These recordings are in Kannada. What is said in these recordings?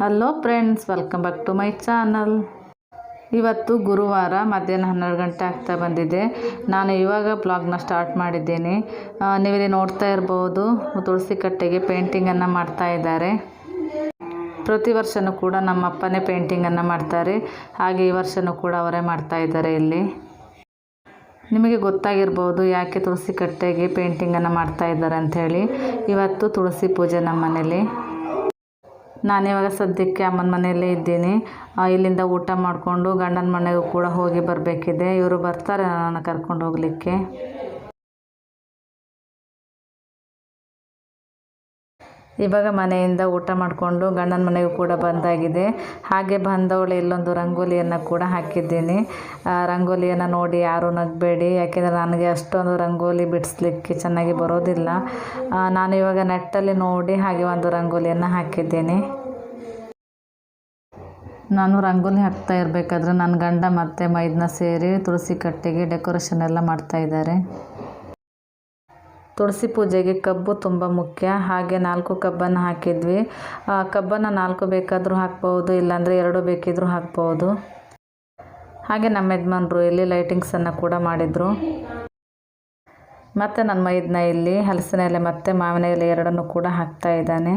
Hello friends, welcome back to my channel. ಇವತ್ತು ಗುರುವಾರ ಮಧ್ಯಾಹ್ನ 12 ಗಂಟೆ ಆಗ್ತಾ ಬಂದಿದೆ. ನಾನು ಇವಾಗ ಬ್ಲಾಗ್ನ ಸ್ಟಾರ್ಟ್ ಮಾಡಿದ್ದೀನಿ. ನೀವಿಲ್ಲಿ ನೋಡ್ತಾ ಇರ್ಬೋದು, ತುಳಸಿ ಕಟ್ಟೆಗೆ ಪೇಂಟಿಂಗನ್ನು ಮಾಡ್ತಾ ಇದ್ದಾರೆ. ಪ್ರತಿ ವರ್ಷವೂ ಕೂಡ ನಮ್ಮ ಅಪ್ಪನೇ ಪೇಂಟಿಂಗನ್ನು ಮಾಡ್ತಾರೆ. ಹಾಗೆ ಈ ವರ್ಷವೂ ಕೂಡ ಅವರೇ ಮಾಡ್ತಾ ಇದ್ದಾರೆ. ಇಲ್ಲಿ ನಿಮಗೆ ಗೊತ್ತಾಗಿರ್ಬೋದು ಯಾಕೆ ತುಳಸಿ ಕಟ್ಟೆಗೆ ಪೇಂಟಿಂಗನ್ನು ಮಾಡ್ತಾ ಇದ್ದಾರೆ ಅಂಥೇಳಿ. ಇವತ್ತು ತುಳಸಿ ಪೂಜೆ ನಮ್ಮ ಮನೇಲಿ. ನಾನಿವಾಗ ಸದ್ಯಕ್ಕೆ ಅಮ್ಮನ ಮನೆಯಲ್ಲೇ ಇದ್ದೀನಿ. ಇಲ್ಲಿಂದ ಊಟ ಮಾಡಿಕೊಂಡು ಗಂಡನ ಮನೆಗೂ ಕೂಡ ಹೋಗಿ ಬರಬೇಕಿದೆ. ಇವರು ಬರ್ತಾರೆ ನನ್ನನ್ನು ಕರ್ಕೊಂಡು ಹೋಗಲಿಕ್ಕೆ. ಇವಾಗ ಮನೆಯಿಂದ ಊಟ ಮಾಡಿಕೊಂಡು ಗಂಡನ ಮನೆಗೂ ಕೂಡ ಬಂದಾಗಿದೆ. ಹಾಗೆ ಬಂದವಳು ಇಲ್ಲೊಂದು ರಂಗೋಲಿಯನ್ನು ಕೂಡ ಹಾಕಿದ್ದೀನಿ. ರಂಗೋಲಿಯನ್ನು ನೋಡಿ ಯಾರೂ ನಗಬೇಡಿ, ಯಾಕೆಂದರೆ ನನಗೆ ಅಷ್ಟೊಂದು ರಂಗೋಲಿ ಬಿಡಿಸ್ಲಿಕ್ಕೆ ಚೆನ್ನಾಗಿ ಬರೋದಿಲ್ಲ. ನಾನು ಇವಾಗ ನೆಟ್ಟಲ್ಲಿ ನೋಡಿ ಹಾಗೆ ಒಂದು ರಂಗೋಲಿಯನ್ನು ಹಾಕಿದ್ದೀನಿ. ನಾನು ರಂಗೋಲಿ ಹಾಕ್ತಾ ಇರಬೇಕಾದ್ರೆ ನನ್ನ ಗಂಡ ಮತ್ತು ಮೈದನ ಸೇರಿ ತುಳಸಿ ಕಟ್ಟೆಗೆ ಡೆಕೋರೇಷನ್ ಎಲ್ಲ ಮಾಡ್ತಾ ಇದ್ದಾರೆ. ತುಳಸಿ ಪೂಜೆಗೆ ಕಬ್ಬು ತುಂಬ ಮುಖ್ಯ. ಹಾಗೆ 4 ಕಬ್ಬನ್ನು ಹಾಕಿದ್ವಿ. ಕಬ್ಬನ್ನು 4 ಬೇಕಾದರೂ ಹಾಕ್ಬೋದು, ಇಲ್ಲಾಂದರೆ 2 ಬೇಕಿದ್ರೂ ಹಾಕ್ಬೋದು. ಹಾಗೆ ನಮ್ಮ ಯಜಮಾನರು ಇಲ್ಲಿ ಲೈಟಿಂಗ್ಸನ್ನು ಕೂಡ ಮಾಡಿದರು. ಮತ್ತು ನನ್ನ ಮೈದನ ಇಲ್ಲಿ ಹಲಸಿನ ಎಲೆ ಮತ್ತು ಮಾವಿನ ಎಲೆ ಎರಡನ್ನೂ ಕೂಡ ಹಾಕ್ತಾ ಇದ್ದಾನೆ.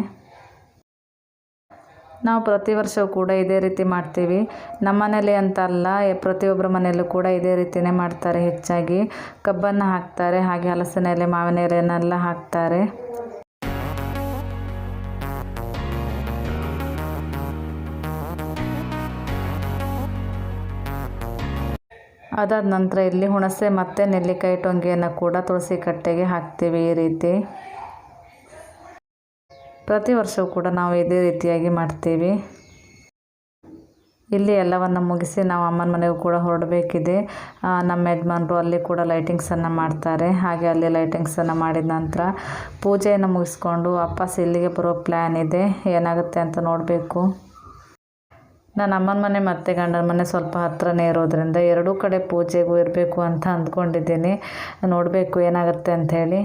ನಾವು ಪ್ರತಿ ವರ್ಷವೂ ಕೂಡ ಇದೇ ರೀತಿ ಮಾಡ್ತೀವಿ. ನಮ್ಮ ಮನೇಲಿ ಅಂತ ಅಲ್ಲ, ಪ್ರತಿಯೊಬ್ಬರ ಮನೆಯಲ್ಲೂ ಕೂಡ ಇದೇ ರೀತಿಯೇ ಮಾಡ್ತಾರೆ. ಹೆಚ್ಚಾಗಿ ಕಬ್ಬನ್ನು ಹಾಕ್ತಾರೆ, ಹಾಗೆ ಹಲಸಿನ ಎಲೆ ಮಾವಿನ ಎಲೆಯನ್ನೆಲ್ಲ ಹಾಕ್ತಾರೆ. ಅದಾದ ನಂತರ ಇಲ್ಲಿ ಹುಣಸೆ ಮತ್ತು ನೆಲ್ಲಿಕಾಯಿ ಟೊಂಗೆಯನ್ನು ಕೂಡ ತುಳಸಿ ಕಟ್ಟೆಗೆ ಹಾಕ್ತೀವಿ. ಈ ರೀತಿ ಪ್ರತಿ ವರ್ಷವೂ ಕೂಡ ನಾವು ಇದೇ ರೀತಿಯಾಗಿ ಮಾಡ್ತೀವಿ. ಇಲ್ಲಿ ಎಲ್ಲವನ್ನು ಮುಗಿಸಿ ನಾವು ಅಮ್ಮನ ಮನೆಗೂ ಕೂಡ ಹೊರಡಬೇಕಿದೆ. ನಮ್ಮ ಯಜಮಾನರು ಅಲ್ಲಿ ಕೂಡ ಲೈಟಿಂಗ್ಸನ್ನು ಮಾಡ್ತಾರೆ. ಹಾಗೆ ಅಲ್ಲಿ ಲೈಟಿಂಗ್ಸನ್ನು ಮಾಡಿದ ನಂತರ ಪೂಜೆಯನ್ನು ಮುಗಿಸ್ಕೊಂಡು ವಾಪಸ್ ಇಲ್ಲಿಗೆ ಬರೋ ಪ್ಲ್ಯಾನ್ ಇದೆ. ಏನಾಗುತ್ತೆ ಅಂತ ನೋಡಬೇಕು. ನಾನು ಅಮ್ಮನ ಮನೆ ಮತ್ತು ಗಂಡನ ಮನೆ ಸ್ವಲ್ಪ ಹತ್ತಿರನೇ ಇರೋದ್ರಿಂದ ಎರಡೂ ಕಡೆ ಪೂಜೆಗೂ ಇರಬೇಕು ಅಂತ ಅಂದ್ಕೊಂಡಿದ್ದೀನಿ. ನೋಡಬೇಕು ಏನಾಗುತ್ತೆ ಅಂಥೇಳಿ.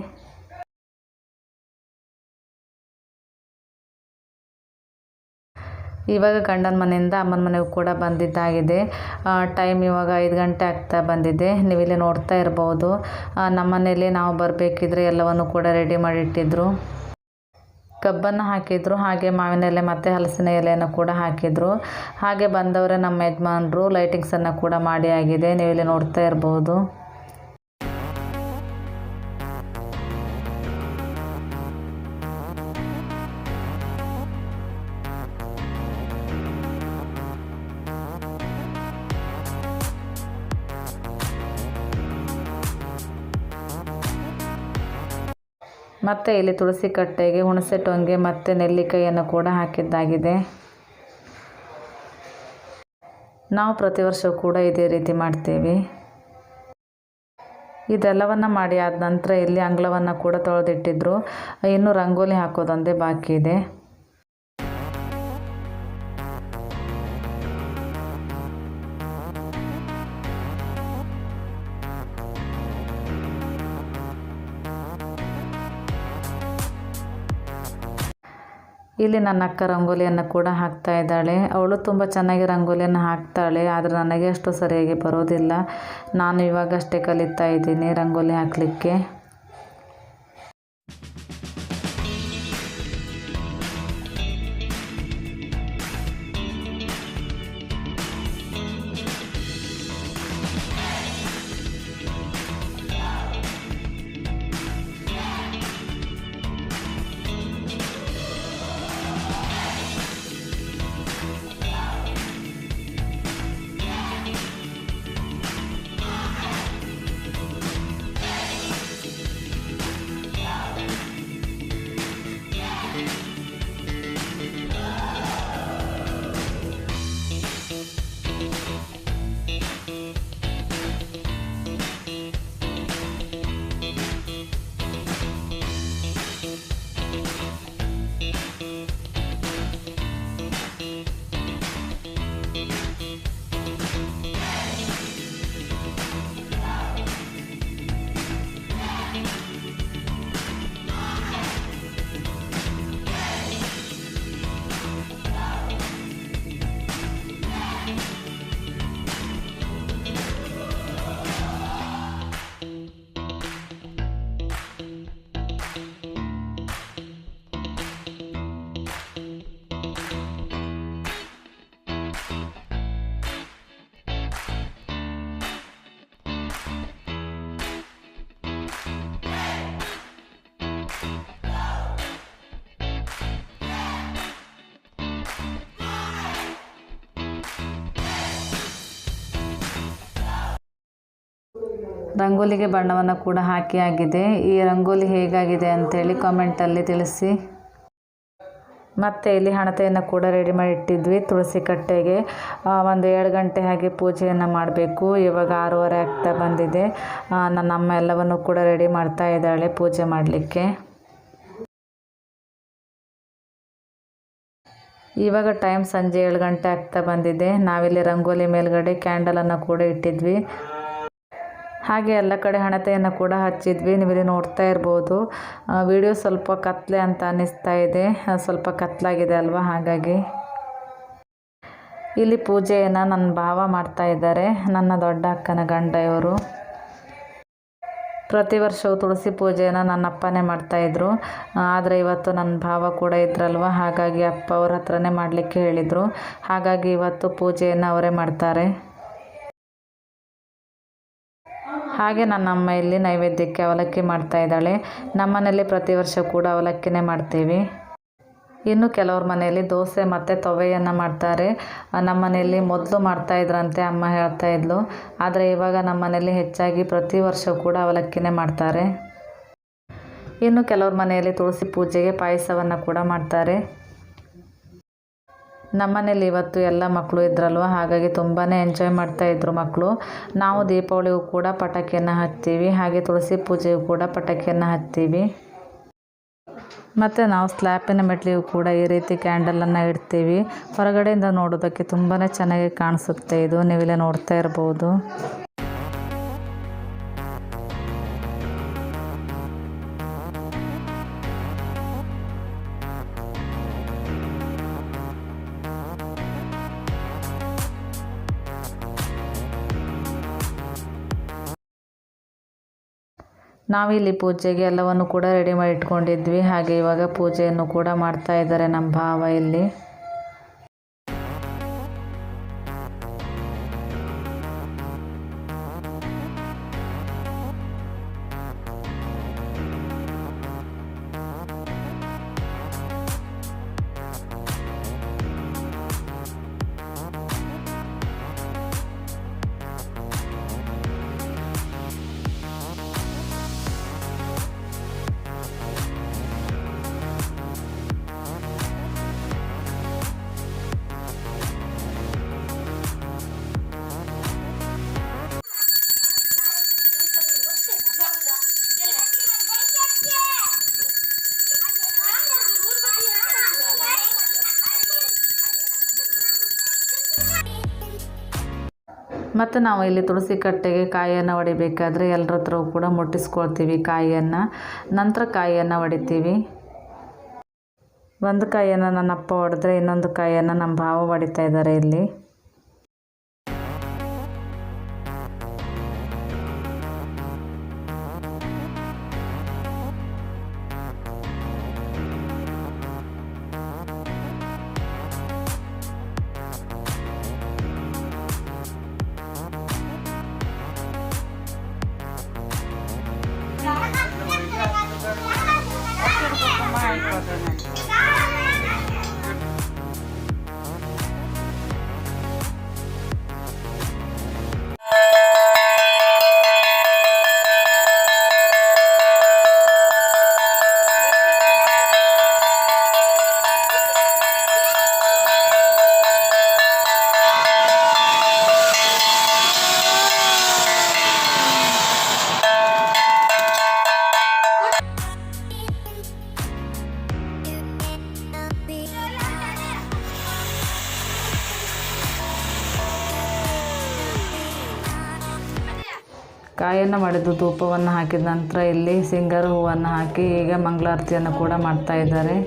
ಇವಾಗ ಗಂಡನ ಮನೆಯಿಂದ ಅಮ್ಮನ ಮನೆಗೂ ಕೂಡ ಬಂದಿದ್ದಾಗಿದೆ. ಟೈಮ್ ಇವಾಗ 5 ಗಂಟೆ ಆಗ್ತಾ ಬಂದಿದೆ. ನೀವಿಲ್ಲಿ ನೋಡ್ತಾ ಇರ್ಬೋದು. ನಮ್ಮ ಮನೇಲಿ ನಾವು ಬರಬೇಕಿದ್ರೆ ಎಲ್ಲವನ್ನು ಕೂಡ ರೆಡಿ ಮಾಡಿಟ್ಟಿದ್ರು. ಕಬ್ಬನ್ನು ಹಾಕಿದ್ರು, ಹಾಗೆ ಮಾವಿನ ಎಲೆ ಮತ್ತು ಹಲಸಿನ ಎಲೆಯನ್ನು ಕೂಡ ಹಾಕಿದರು. ಹಾಗೆ ಬಂದವರೇ ನಮ್ಮ ಯಜಮಾನರು ಲೈಟಿಂಗ್ಸನ್ನು ಕೂಡ ಮಾಡಿ ಆಗಿದೆ. ನೀವಿಲ್ಲಿ ನೋಡ್ತಾ ಇರ್ಬೋದು. ಮತ್ತು ಇಲ್ಲಿ ತುಳಸಿ ಕಟ್ಟೆಗೆ ಹುಣಸೆ ಟೊಂಗೆ ಮತ್ತು ನೆಲ್ಲಿಕಾಯಿಯನ್ನು ಕೂಡ ಹಾಕಿದ್ದಾಗಿದೆ. ನಾವು ಪ್ರತಿ ವರ್ಷವೂ ಕೂಡ ಇದೇ ರೀತಿ ಮಾಡ್ತೀವಿ. ಇದೆಲ್ಲವನ್ನು ಮಾಡಿ ಆದ ನಂತರ ಇಲ್ಲಿ ಅಂಗಳವನ್ನು ಕೂಡ ತೊಳೆದಿಟ್ಟಿದ್ರು. ಇನ್ನು ರಂಗೋಲಿ ಹಾಕೋದೊಂದೇ ಬಾಕಿ ಇದೆ. ಇಲ್ಲಿ ನನ್ನ ಅಕ್ಕ ರಂಗೋಲಿಯನ್ನು ಕೂಡ ಹಾಕ್ತಾ ಇದ್ದಾಳೆ. ಅವಳು ತುಂಬ ಚೆನ್ನಾಗಿ ರಂಗೋಲಿಯನ್ನು ಹಾಕ್ತಾಳೆ, ಆದರೆ ನನಗೆ ಅಷ್ಟು ಸರಿಯಾಗಿ ಬರೋದಿಲ್ಲ. ನಾನು ಇವಾಗಷ್ಟೇ ಕಲಿತಾ ಇದ್ದೀನಿ ರಂಗೋಲಿ ಹಾಕಲಿಕ್ಕೆ. ರಂಗೋಲಿಗೆ ಬಣ್ಣವನ್ನು ಕೂಡ ಹಾಕಿ ಆಗಿದೆ. ಈ ರಂಗೋಲಿ ಹೇಗಾಗಿದೆ ಅಂಥೇಳಿ ಕಾಮೆಂಟಲ್ಲಿ ತಿಳಿಸಿ. ಮತ್ತು ಇಲ್ಲಿ ಹಣತೆಯನ್ನು ಕೂಡ ರೆಡಿ ಮಾಡಿ ಇಟ್ಟಿದ್ವಿ. ತುಳಸಿ ಕಟ್ಟೆಗೆ ಒಂದು 2 ಗಂಟೆ ಹಾಗೆ ಪೂಜೆಯನ್ನು ಮಾಡಬೇಕು. ಇವಾಗ 6:30 ಆಗ್ತಾ ಬಂದಿದೆ. ನನ್ನ ಅಮ್ಮ ಎಲ್ಲವನ್ನು ಕೂಡ ರೆಡಿ ಮಾಡ್ತಾ ಇದ್ದಾಳೆ ಪೂಜೆ ಮಾಡಲಿಕ್ಕೆ. ಇವಾಗ ಟೈಮ್ ಸಂಜೆ 7 ಗಂಟೆ ಆಗ್ತಾ ಬಂದಿದೆ. ನಾವಿಲ್ಲಿ ರಂಗೋಲಿ ಮೇಲ್ಗಡೆ ಕ್ಯಾಂಡಲನ್ನು ಕೂಡ ಇಟ್ಟಿದ್ವಿ. ಹಾಗೆ ಎಲ್ಲ ಕಡೆ ಹಣತೆಯನ್ನು ಕೂಡ ಹಚ್ಚಿದ್ವಿ. ನೀವಿಲ್ಲಿ ನೋಡ್ತಾ ಇರ್ಬೋದು. ವಿಡಿಯೋ ಸ್ವಲ್ಪ ಕತ್ಲೆ ಅಂತ ಅನ್ನಿಸ್ತಾ ಇದೆ, ಸ್ವಲ್ಪ ಕತ್ಲಾಗಿದೆ ಅಲ್ವಾ, ಹಾಗಾಗಿ. ಇಲ್ಲಿ ಪೂಜೆಯನ್ನು ನನ್ನ ಭಾವ ಮಾಡ್ತಾ ಇದ್ದಾರೆ, ನನ್ನ ದೊಡ್ಡ ಅಕ್ಕನ ಗಂಡ ಇವರು. ಪ್ರತಿ ವರ್ಷವೂ ತುಳಸಿ ಪೂಜೆಯನ್ನು ನನ್ನ ಅಪ್ಪನೇ ಮಾಡ್ತಾಯಿದ್ರು. ಆದರೆ ಇವತ್ತು ನನ್ನ ಭಾವ ಕೂಡ ಇದ್ರಲ್ವ, ಹಾಗಾಗಿ ಅಪ್ಪ ಅವ್ರ ಹತ್ರನೇ ಮಾಡಲಿಕ್ಕೆ ಹೇಳಿದರು. ಹಾಗಾಗಿ ಇವತ್ತು ಪೂಜೆಯನ್ನು ಅವರೇ ಮಾಡ್ತಾರೆ. ಹಾಗೆ ನನ್ನ ಅಮ್ಮ ಇಲ್ಲಿ ನೈವೇದ್ಯಕ್ಕೆ ಅವಲಕ್ಕಿ ಮಾಡ್ತಾ ಇದ್ದಾಳೆ. ನಮ್ಮನೇಲಿ ಪ್ರತಿ ವರ್ಷ ಕೂಡ ಅವಲಕ್ಕಿನೇ ಮಾಡ್ತೀವಿ. ಇನ್ನು ಕೆಲವ್ರ ಮನೆಯಲ್ಲಿ ದೋಸೆ ಮತ್ತು ತೊವೆಯನ್ನು ಮಾಡ್ತಾರೆ. ನಮ್ಮ ಮನೆಯಲ್ಲಿ ಮೊದಲು ಮಾಡ್ತಾಯಿದ್ರಂತೆ, ಅಮ್ಮ ಹೇಳ್ತಾ ಇದ್ಲು. ಆದರೆ ಇವಾಗ ನಮ್ಮ ಮನೆಯಲ್ಲಿ ಹೆಚ್ಚಾಗಿ ಪ್ರತಿ ವರ್ಷ ಕೂಡ ಅವಲಕ್ಕಿನೇ ಮಾಡ್ತಾರೆ. ಇನ್ನು ಕೆಲವ್ರ ಮನೆಯಲ್ಲಿ ತುಳಸಿ ಪೂಜೆಗೆ ಪಾಯಸವನ್ನು ಕೂಡ ಮಾಡ್ತಾರೆ. ನಮ್ಮನೇಲಿ ಇವತ್ತು ಎಲ್ಲ ಮಕ್ಕಳು ಇದ್ರಲ್ವ, ಹಾಗಾಗಿ ತುಂಬಾ ಎಂಜಾಯ್ ಮಾಡ್ತಾಯಿದ್ರು ಮಕ್ಕಳು. ನಾವು ದೀಪಾವಳಿಗೂ ಕೂಡ ಪಟಾಕಿಯನ್ನು ಹಚ್ತೀವಿ, ಹಾಗೆ ತುಳಸಿ ಪೂಜೆಗೂ ಕೂಡ ಪಟಾಕಿಯನ್ನು ಹಚ್ತೀವಿ. ಮತ್ತು ನಾವು ಸ್ಲ್ಯಾಪಿನ ಮೆಟ್ಲಿಗೂ ಕೂಡ ಈ ರೀತಿ ಕ್ಯಾಂಡಲನ್ನು ಇಡ್ತೀವಿ. ಹೊರಗಡೆಯಿಂದ ನೋಡೋದಕ್ಕೆ ತುಂಬಾ ಚೆನ್ನಾಗಿ ಕಾಣಿಸುತ್ತೆ ಇದು, ನೀವಿಲ್ಲೇ ನೋಡ್ತಾ ಇರ್ಬೋದು. ನಾವಿಲ್ಲಿ ಪೂಜೆಗೆ ಎಲ್ಲವನ್ನು ಕೂಡ ರೆಡಿ ಮಾಡಿ ಇಟ್ಕೊಂಡಿದ್ವಿ. ಹಾಗೆ ಇವಾಗ ಪೂಜೆಯನ್ನು ಕೂಡ ಮಾಡ್ತಾ ಇದ್ದಾರೆ ನಮ್ಮ ಭಾವ ಇಲ್ಲಿ. ಮತ್ತು ನಾವು ಇಲ್ಲಿ ತುಳಸಿ ಕಟ್ಟೆಗೆ ಕಾಯಿಯನ್ನು ಹೊಡಿಬೇಕಾದ್ರೆ ಎಲ್ಲರ ಹತ್ರವೂ ಕೂಡ ಮುಟ್ಟಿಸ್ಕೊಳ್ತೀವಿ ಕಾಯಿಯನ್ನು. ನಂತರ ಕಾಯಿಯನ್ನು ಹೊಡಿತೀವಿ. ಒಂದು ಕಾಯಿಯನ್ನು ನನ್ನ ಅಪ್ಪ ಹೊಡೆದ್ರೆ ಇನ್ನೊಂದು ಕಾಯಿಯನ್ನು ನಮ್ಮ ಭಾವ ಹೊಡಿತಾ ಇದ್ದಾರೆ ಇಲ್ಲಿ. ಕಾಯಿಯನ್ನು ಮಾಡಿದ್ದು ಧೂಪವನ್ನು ಹಾಕಿದ ನಂತರ ಇಲ್ಲಿ ಸಿಂಗಾರ ಹೂವನ್ನು ಹಾಕಿ ಈಗ ಮಂಗಳಾರತಿಯನ್ನು ಕೂಡ ಮಾಡ್ತಾ ಇದ್ದಾರೆ.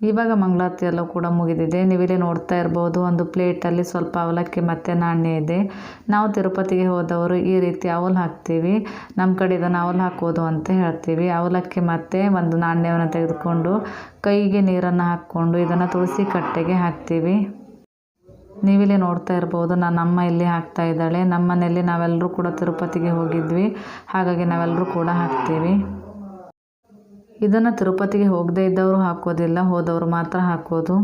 ಇವಾಗ ಮಂಗಳಾರತಿ ಎಲ್ಲ ಕೂಡ ಮುಗಿದಿದೆ. ನೀವಿಲ್ಲಿ ನೋಡ್ತಾ ಇರ್ಬೋದು, ಒಂದು ಪ್ಲೇಟಲ್ಲಿ ಸ್ವಲ್ಪ ಅವಲಕ್ಕಿ ಮತ್ತು ನಾಣ್ಯ ಇದೆ. ನಾವು ತಿರುಪತಿಗೆ ಹೋದವರು ಈ ರೀತಿ ಅವಲು ಹಾಕ್ತೀವಿ. ನಮ್ಮ ಕಡೆ ಇದನ್ನು ಅವಲು ಹಾಕೋದು ಅಂತ ಹೇಳ್ತೀವಿ. ಅವಲಕ್ಕಿ ಮತ್ತು ಒಂದು ನಾಣ್ಯವನ್ನು ತೆಗೆದುಕೊಂಡು ಕೈಗೆ ನೀರನ್ನು ಹಾಕ್ಕೊಂಡು ಇದನ್ನು ತುಳಸಿ ಕಟ್ಟೆಗೆ ಹಾಕ್ತೀವಿ. ನೀವಿಲ್ಲಿ ನೋಡ್ತಾ ಇರ್ಬೋದು, ನನ್ನ ಅಮ್ಮ ಇಲ್ಲಿ ಹಾಕ್ತಾ ಇದ್ದಾಳೆ. ನಮ್ಮ ಮನೆಯಲ್ಲಿ ನಾವೆಲ್ಲರೂ ಕೂಡ ತಿರುಪತಿಗೆ ಹೋಗಿದ್ವಿ, ಹಾಗಾಗಿ ನಾವೆಲ್ಲರೂ ಕೂಡ ಹಾಕ್ತೀವಿ. ಇದನ್ನು ತಿರುಪತಿಗೆ ಹೋಗದೇ ಇದ್ದವರು ಹಾಕೋದಿಲ್ಲ, ಹೋದವರು ಮಾತ್ರ ಹಾಕೋದು.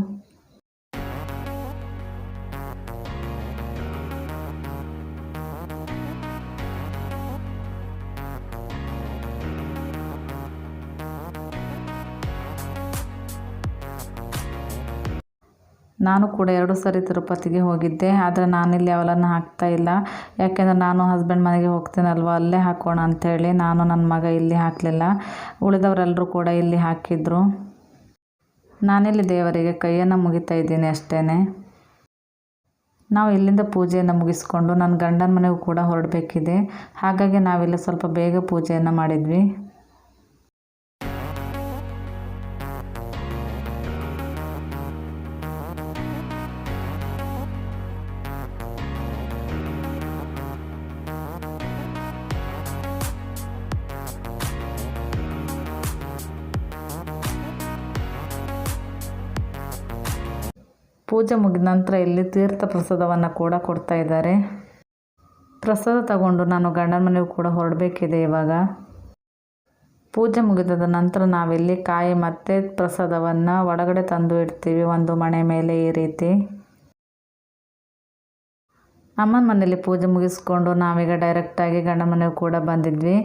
ನಾನು ಕೂಡ 2 ಸರಿ ತಿರುಪತಿಗೆ ಹೋಗಿದ್ದೆ. ಆದರೆ ನಾನಿಲ್ಲಿ ಅವಲನ್ನು ಹಾಕ್ತಾ ಇಲ್ಲ, ಯಾಕೆಂದರೆ ನಾನು ಹಸ್ಬೆಂಡ್ ಮನೆಗೆ ಹೋಗ್ತೀನಲ್ವ, ಅಲ್ಲೇ ಹಾಕೋಣ ಅಂಥೇಳಿ ನಾನು ನನ್ನ ಮಗ ಇಲ್ಲಿ ಹಾಕಲಿಲ್ಲ. ಉಳಿದವರೆಲ್ಲರೂ ಕೂಡ ಇಲ್ಲಿ ಹಾಕಿದ್ರು. ನಾನಿಲ್ಲಿ ದೇವರಿಗೆ ಕೈಯನ್ನು ಮುಗಿತಾ ಇದ್ದೀನಿ ಅಷ್ಟೇ. ನಾವು ಇಲ್ಲಿಂದ ಪೂಜೆಯನ್ನು ಮುಗಿಸ್ಕೊಂಡು ನನ್ನ ಗಂಡನ ಮನೆಗೂ ಕೂಡ ಹೊರಡಬೇಕಿದೆ. ಹಾಗಾಗಿ ನಾವಿಲ್ಲಿ ಸ್ವಲ್ಪ ಬೇಗ ಪೂಜೆಯನ್ನು ಮಾಡಿದ್ವಿ. ಪೂಜೆ ಮುಗಿದ ನಂತರ ಇಲ್ಲಿ ತೀರ್ಥ ಪ್ರಸಾದವನ್ನು ಕೂಡ ಕೊಡ್ತಾ ಇದ್ದಾರೆ. ಪ್ರಸಾದ ತಗೊಂಡು ನಾನು ಗಂಡನ ಮನೆಗೂ ಕೂಡ ಹೊರಡಬೇಕಿದೆ. ಇವಾಗ ಪೂಜೆ ಮುಗಿದ ನಂತರ ನಾವಿಲ್ಲಿ ಕಾಯಿ ಮತ್ತು ಪ್ರಸಾದವನ್ನು ಒಳಗಡೆ ತಂದು ಇಡ್ತೀವಿ, ಒಂದು ಮಣೆ ಮೇಲೆ ಈ ರೀತಿ. ಅಮ್ಮನ ಮನೇಲಿ ಪೂಜೆ ಮುಗಿಸ್ಕೊಂಡು ನಾವೀಗ ಡೈರೆಕ್ಟಾಗಿ ಗಂಡನ ಮನೆಗೂ ಕೂಡ ಬಂದಿದ್ವಿ.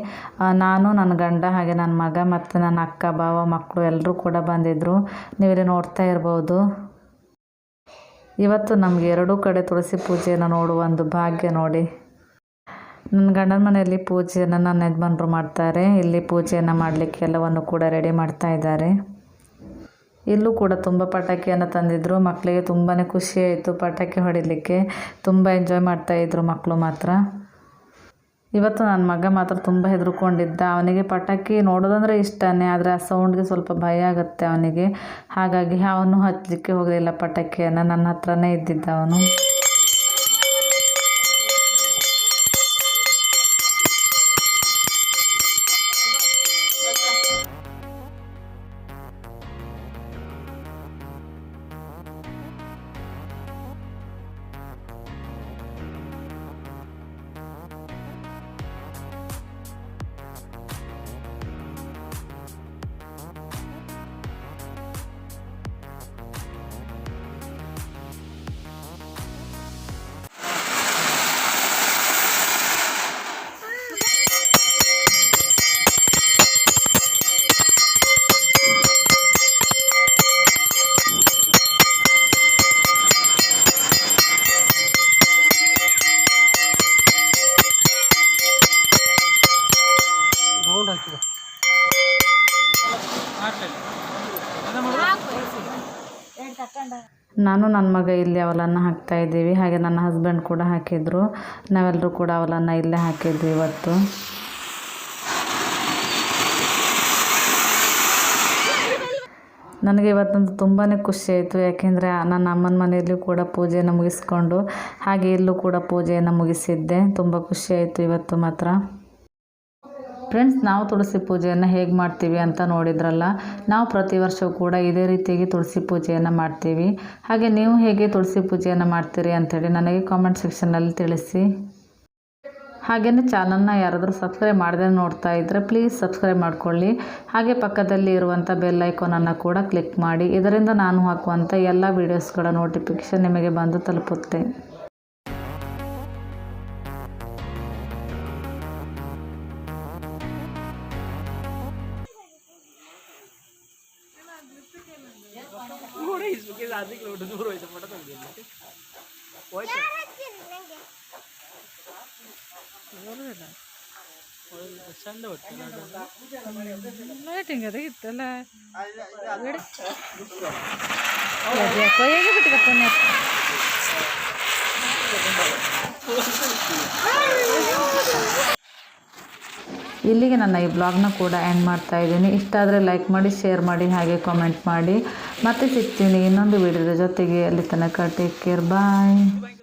ನಾನು, ನನ್ನ ಗಂಡ, ಹಾಗೆ ನನ್ನ ಮಗ ಮತ್ತು ನನ್ನ ಅಕ್ಕ, ಬಾವ, ಮಕ್ಕಳು ಎಲ್ಲರೂ ಕೂಡ ಬಂದಿದ್ದರು. ನೀವಿಲ್ಲಿ ನೋಡ್ತಾ ಇರ್ಬೋದು. ಇವತ್ತು ನಮಗೆ 2 ಕಡೆ ತುಳಸಿ ಪೂಜೆಯನ್ನು ನೋಡುವ ಒಂದು ಭಾಗ್ಯ ನೋಡಿ. ನನ್ನ ಗಂಡನ ಮನೆಯಲ್ಲಿ ಪೂಜೆಯನ್ನು ನನ್ನ ಯಜಮಾನರು ಮಾಡ್ತಾರೆ. ಇಲ್ಲಿ ಪೂಜೆಯನ್ನು ಮಾಡಲಿಕ್ಕೆ ಎಲ್ಲವನ್ನು ಕೂಡ ರೆಡಿ ಮಾಡ್ತಾ ಇದ್ದಾರೆ. ಇಲ್ಲೂ ಕೂಡ ತುಂಬ ಪಟಾಕಿಯನ್ನು ತಂದಿದ್ದರು. ಮಕ್ಕಳಿಗೆ ತುಂಬಾ ಖುಷಿಯಾಯಿತು ಪಟಾಕಿ ಹೊಡಿಲಿಕ್ಕೆ. ತುಂಬ ಎಂಜಾಯ್ ಮಾಡ್ತಾಯಿದ್ರು ಮಕ್ಕಳು ಮಾತ್ರ. ಇವತ್ತು ನನ್ನ ಮಗ ಮಾತ್ರ ತುಂಬ ಹೆದರ್ಕೊಂಡಿದ್ದ. ಅವನಿಗೆ ಪಟಾಕಿ ನೋಡೋದಂದರೆ ಇಷ್ಟನೇ, ಆದರೆ ಆ ಸೌಂಡ್ಗೆ ಸ್ವಲ್ಪ ಭಯ ಆಗುತ್ತೆ ಅವನಿಗೆ. ಹಾಗಾಗಿ ಅವನು ಹಚ್ಚಲಿಕ್ಕೆ ಹೋಗಲಿಲ್ಲ ಪಟಾಕಿಯನ್ನು, ನನ್ನ ಹತ್ರನೇ ಇದ್ದಿದ್ದ ಅವನು. ನಾನು ನನ್ನ ಮಗ ಇಲ್ಲಿ ಅವಲನ್ನು ಹಾಕ್ತಾ ಇದ್ದೀವಿ. ಹಾಗೆ ನನ್ನ ಹಸ್ಬೆಂಡ್ ಕೂಡ ಹಾಕಿದ್ರು. ನಾವೆಲ್ಲರೂ ಕೂಡ ಅವಲನ್ನು ಇಲ್ಲೇ ಹಾಕಿದ್ವಿ ಇವತ್ತು. ನನಗೆ ಇವತ್ತಂತೂ ತುಂಬಾ ಖುಷಿಯಾಯಿತು. ಯಾಕೆಂದರೆ ನನ್ನ ಅಮ್ಮನ ಮನೆಯಲ್ಲಿ ಕೂಡ ಪೂಜೆಯನ್ನು ಮುಗಿಸ್ಕೊಂಡು ಹಾಗೆ ಇಲ್ಲೂ ಕೂಡ ಪೂಜೆಯನ್ನು ಮುಗಿಸಿದ್ದೆ. ತುಂಬ ಖುಷಿಯಾಯಿತು ಇವತ್ತು ಮಾತ್ರ. ಫ್ರೆಂಡ್ಸ್, ನಾವು ತುಳಸಿ ಪೂಜೆಯನ್ನು ಹೇಗೆ ಮಾಡ್ತೀವಿ ಅಂತ ನೋಡಿದ್ರಲ್ಲ. ನಾವು ಪ್ರತಿ ವರ್ಷವೂ ಕೂಡ ಇದೇ ರೀತಿಯಾಗಿ ತುಳಸಿ ಪೂಜೆಯನ್ನು ಮಾಡ್ತೀವಿ. ಹಾಗೆ ನೀವು ಹೇಗೆ ತುಳಸಿ ಪೂಜೆಯನ್ನು ಮಾಡ್ತೀರಿ ಅಂಥೇಳಿ ನನಗೆ ಕಾಮೆಂಟ್ ಸೆಕ್ಷನ್ನಲ್ಲಿ ತಿಳಿಸಿ. ಹಾಗೆಯೇ ಚಾನಲ್ನ ಯಾರಾದರೂ ಸಬ್ಸ್ಕ್ರೈಬ್ ಮಾಡದೆ ನೋಡ್ತಾ ಇದ್ದರೆ ಪ್ಲೀಸ್ ಸಬ್ಸ್ಕ್ರೈಬ್ ಮಾಡಿಕೊಳ್ಳಿ. ಹಾಗೆ ಪಕ್ಕದಲ್ಲಿ ಇರುವಂಥ ಬೆಲ್ ಐಕಾನನ್ನು ಕೂಡ ಕ್ಲಿಕ್ ಮಾಡಿ. ಇದರಿಂದ ನಾನು ಹಾಕುವಂಥ ಎಲ್ಲ ವೀಡಿಯೋಸ್ಗಳ ನೋಟಿಫಿಕೇಷನ್ ನಿಮಗೆ ಬಂದು ತಲುಪುತ್ತೆ. ಲೈಟಿಂಗ್ ಅದು ಇತ್ತಲ್ಲ ಕೊಯ್ಯಾಗೆ ಬಿಟ್ಟಿದಪ್ಪ. ಇಲ್ಲಿಗೆ ನನ್ನ ಈ ಬ್ಲಾಗ್ನ ಕೂಡ ಎಂಡ್ ಮಾಡ್ತಾ ಇದ್ದೀನಿ. ಇಷ್ಟ ಆದರೆ ಲೈಕ್ ಮಾಡಿ, ಶೇರ್ ಮಾಡಿ, ಹಾಗೆ ಕಾಮೆಂಟ್ ಮಾಡಿ. ಮತ್ತೆ ಸಿಗ್ತೀನಿ ಇನ್ನೊಂದು ವಿಡಿಯೋದ ಜೊತೆಗೆ. ಅಲ್ಲಿ ತನಕ ಟೇಕ್ ಕೇರ್, ಬಾಯ್.